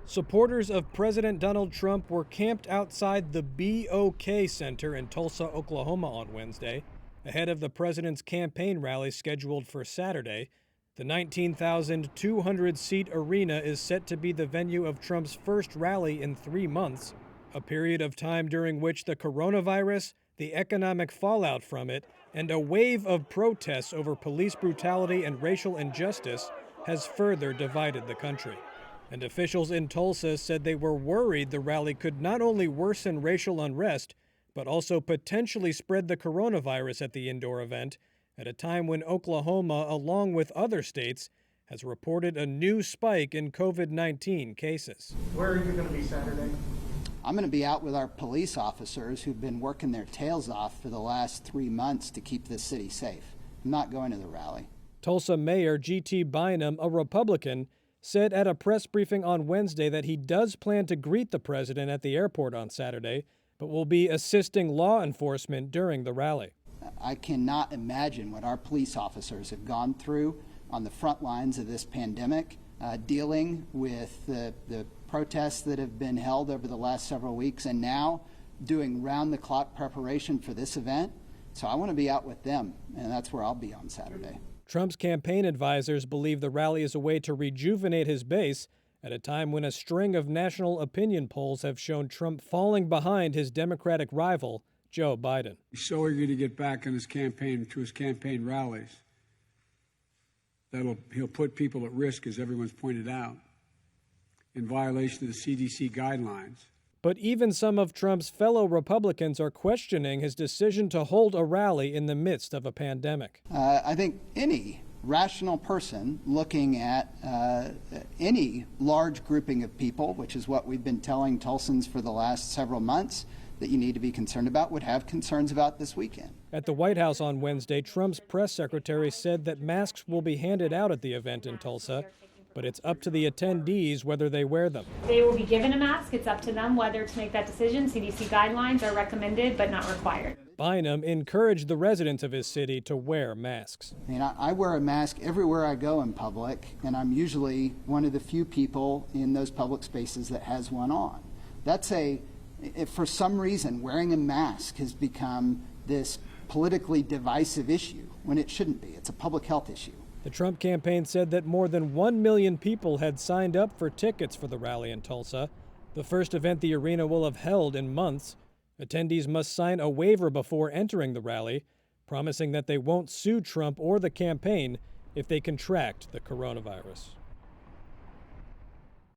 Supporters of President Donald Trump were camped outside the BOK Center in Tulsa, Oklahoma on Wednesday, ahead of the president's campaign rally scheduled for Saturday. The 19,200-seat arena is set to be the venue of Trump's first rally in 3 months, a period of time during which the coronavirus, the economic fallout from it, and a wave of protests over police brutality and racial injustice has further divided the country. And officials in Tulsa said they were worried the rally could not only worsen racial unrest, but also potentially spread the coronavirus at the indoor event at a time when Oklahoma, along with other states, has reported a new spike in COVID-19 cases. Where are you going to be Saturday? I'm going to be out with our police officers who've been working their tails off for the last 3 months to keep this city safe. I'm not going to the rally. Tulsa Mayor G.T. Bynum, a Republican, said at a press briefing on Wednesday that he does plan to greet the president at the airport on Saturday, but will be assisting law enforcement during the rally. I cannot imagine what our police officers have gone through on the front lines of this pandemic, dealing with the protests that have been held over the last several weeks, and now doing round-the-clock preparation for this event. So I want to be out with them, and that's where I'll be on Saturday. Trump's campaign advisors believe the rally is a way to rejuvenate his base at a time when a string of national opinion polls have shown Trump falling behind his Democratic rival, Joe Biden. He's so eager to get back on his campaign rallies that he'll put people at risk, as everyone's pointed out, in violation of the CDC guidelines. But even some of Trump's fellow Republicans are questioning his decision to hold a rally in the midst of a pandemic. I think any rational person looking at any large grouping of people, which is what we've been telling Tulsans for the last several months, that you need to be concerned about, would have concerns about this weekend. At the White House on Wednesday, Trump's press secretary said that masks will be handed out at the event in Tulsa, but it's up to the attendees whether they wear them. They will be given a mask. It's up to them whether to make that decision. CDC guidelines are recommended but not required. Bynum encouraged the residents of his city to wear masks. I wear a mask everywhere I go in public, and I'm usually one of the few people in those public spaces that has one on. If for some reason wearing a mask has become this politically divisive issue when it shouldn't be. It's a public health issue. The Trump campaign said that more than 1 million people had signed up for tickets for the rally in Tulsa, the first event the arena will have held in months. Attendees must sign a waiver before entering the rally, promising that they won't sue Trump or the campaign if they contract the coronavirus.